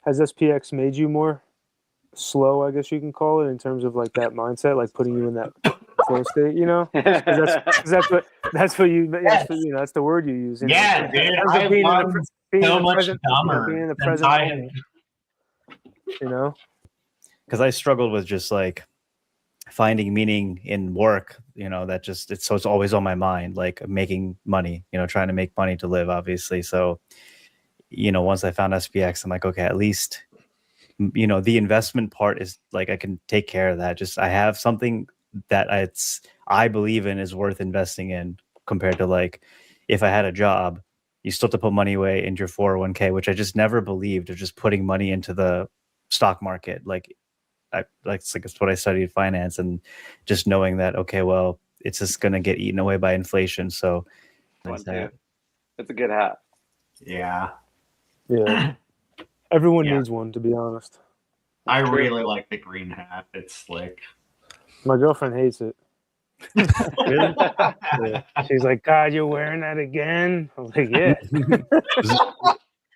has SPX made you more slow, I guess you can call it, in terms of like that mindset, like putting you in that flow state, you know? 'Cause that's what that's the word you use. You know? Yeah, dude. I've gotten so much dumber being in the since present I moment, you know? Because I struggled with just like finding meaning in work, you know, that just it's always on my mind, like making money, you know, trying to make money to live, obviously. So, you know, once I found SPX, I'm like, okay, at least, you know, the investment part is like I can take care of that. Just I have something that I believe in is worth investing in, compared to like if I had a job, you still have to put money away into your 401k, which I just never believed of just putting money into the stock market. It's what I studied, finance, and just knowing that, okay, well, it's just going to get eaten away by inflation. So It's a good hat. Yeah. Everyone needs one, to be honest. I really like the green hat. It's slick. My girlfriend hates it. Really? Yeah. She's like, God, you're wearing that again? I was like, yeah.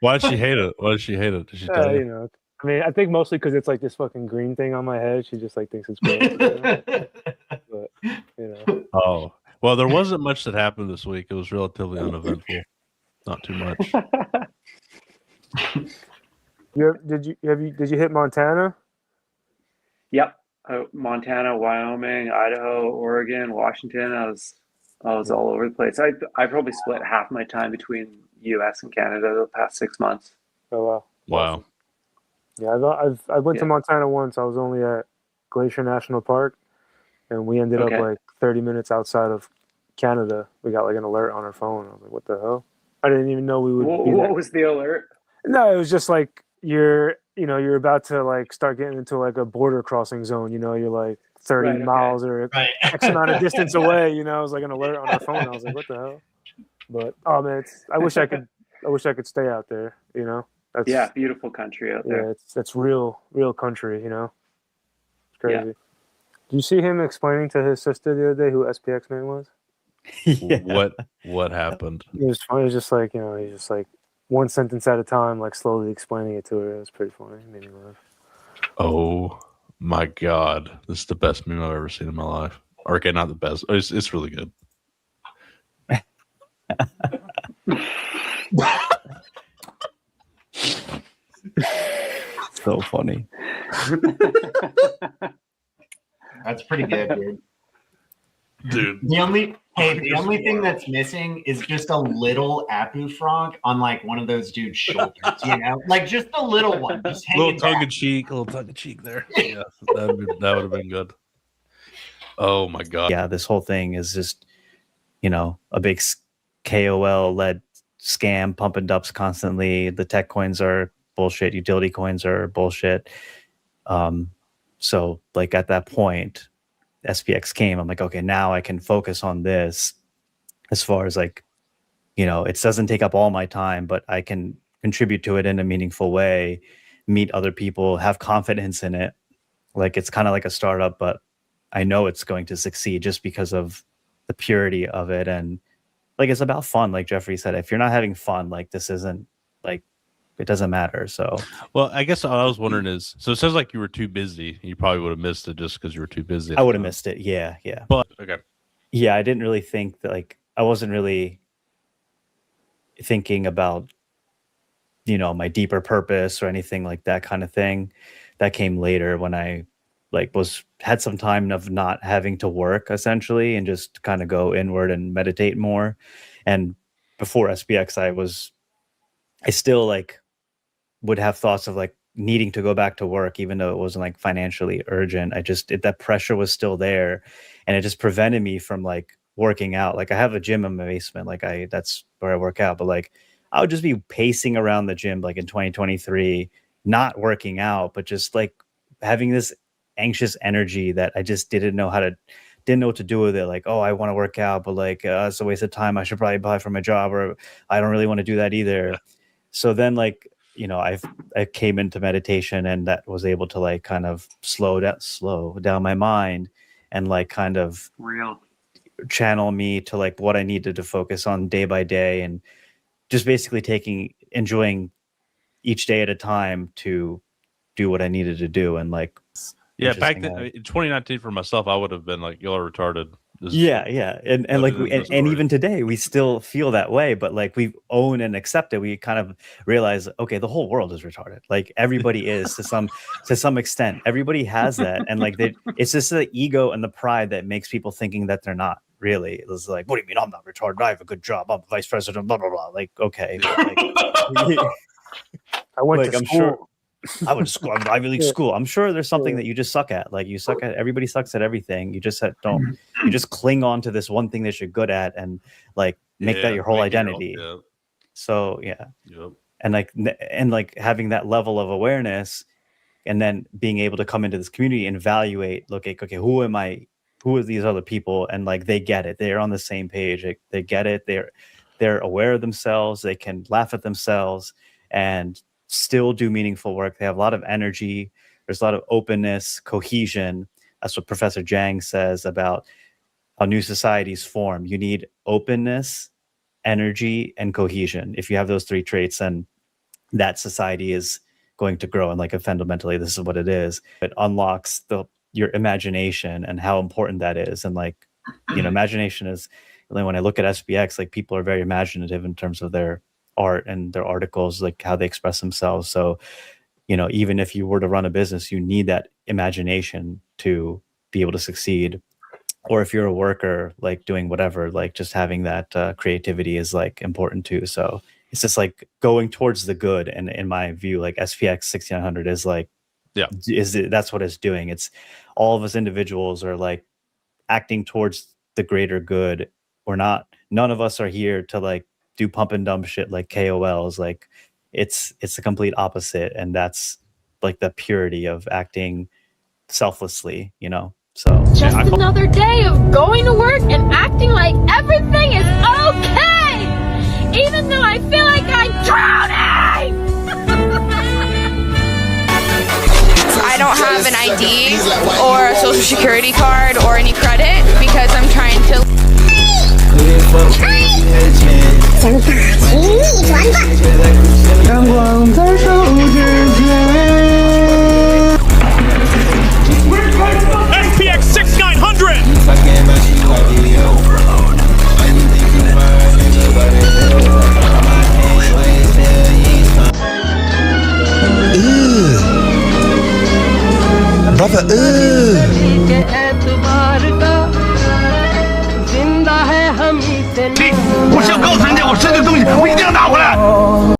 Why did she hate it? Why did she hate it? Did she tell you? You know, I mean, I think mostly because it's like this fucking green thing on my head. She just like thinks it's cool. But, you know. Oh, well, there wasn't much that happened this week. It was relatively uneventful. Not too much. Did you hit Montana? Yep. Montana, Wyoming, Idaho, Oregon, Washington. I was all over the place. I probably split half my time between US and Canada the past 6 months. Oh wow. Wow. Yeah, I went to Montana once. I was only at Glacier National Park, and we ended up like 30 minutes outside of Canada. We got like an alert on our phone. I was like, what the hell? I didn't even know we would. What was the alert? No, it was just like you're about to like start getting into like a border crossing zone. You know, you're like 30 miles or X amount of distance away. You know, it was like an alert on our phone. I was like, what the hell? But oh man, I wish I could stay out there. You know, beautiful country out there. Yeah, it's real country. You know, it's crazy. Yeah. Did you see him explaining to his sister the other day who SPX Man was? What happened? It was funny. It was just like, you know, he's just like one sentence at a time, like slowly explaining it to her. It was pretty funny. It made me laugh. Oh my God, this is the best meme I've ever seen in my life. Okay, not the best. It's really good. So funny. That's pretty good, dude. The only thing that's missing is just a little Apu frog on like one of those dudes' shoulders, you know, like just a little one, just a little tongue in cheek there. Yeah, that would have been good. Oh my God. Yeah, this whole thing is just, you know, a big KOL led scam, pump and dumps constantly. The tech coins are bullshit. Utility coins are bullshit. So like at that point, SPX came. I'm like, okay, now I can focus on this. As far as like, you know, it doesn't take up all my time, but I can contribute to it in a meaningful way, meet other people, have confidence in it. Like it's kind of like a startup, but I know it's going to succeed just because of the purity of it. And like, it's about fun. Like Jeffrey said, if you're not having fun, like this isn't like, it doesn't matter. So, well, I guess what I was wondering is, so it says like you were too busy. You probably would have missed it just because you were too busy. I would have missed it. Yeah. But okay. Yeah, I didn't really think that, like, I wasn't really thinking about, you know, my deeper purpose or anything like that kind of thing. That came later when I like had some time of not having to work essentially and just kind of go inward and meditate more. And before SPX, I still like would have thoughts of like needing to go back to work, even though it wasn't like financially urgent. That pressure was still there, and it just prevented me from like working out. Like I have a gym in my basement, like that's where I work out, but like I would just be pacing around the gym like in 2023, not working out, but just like having this anxious energy that I just didn't know what to do with it. Like, oh, I want to work out, but like it's a waste of time. I should probably apply for my job, or I don't really want to do that either. So then like, you know, I came into meditation, and that was able to like kind of slow down my mind and like kind of channel me to like what I needed to focus on day by day, and just basically enjoying each day at a time to do what I needed to do. And like, yeah, back then in 2019 for myself, I would have been like, y'all are retarded. Yeah. And like, and even today we still feel that way, but like we own and accept it. We kind of realize, okay, the whole world is retarded. Like everybody is to some extent. Everybody has that. And like it's just the ego and the pride that makes people thinking that they're not really. It's like, what do you mean I'm not retarded? I have a good job. I'm vice president, blah, blah, blah. Like, okay. Like, I went to school. Sure, I went to school. I'm Ivy League school. I'm sure there's something that you just suck at. Like you suck at. Everybody sucks at everything. You just don't. You just cling on to this one thing that you're good at, and like make that your whole identity. So yeah. Yep. And like having that level of awareness, and then being able to come into this community and evaluate. Look, okay, who am I? Who are these other people? And like they get it. They're on the same page. They get it. They're aware of themselves. They can laugh at themselves and still do meaningful work. They have a lot of energy. There's a lot of openness, cohesion. That's what Professor Chang says about how new societies form. You need openness, energy, and cohesion. If you have those three traits, then that society is going to grow. And like fundamentally, this is what it is. It unlocks your imagination and how important that is. And like, imagination is, when I look at SPX, like people are very imaginative in terms of their art and their articles, like how they express themselves. So, even if you were to run a business, you need that imagination to be able to succeed. Or if you're a worker, like doing whatever, like just having that creativity is like important too. So it's just like going towards the good. And in my view, like SPX 6900 is like, that's what it's doing. It's all of us individuals are like acting towards the greater good. None of us are here to like do pump and dump shit like KOLs. Like it's the complete opposite, and that's like the purity of acting selflessly, So just another day of going to work and acting like everything is okay, even though I feel like I'm drowning. I don't have an ID or a social security card or any credit because I'm trying to. SPX 6900. Brother,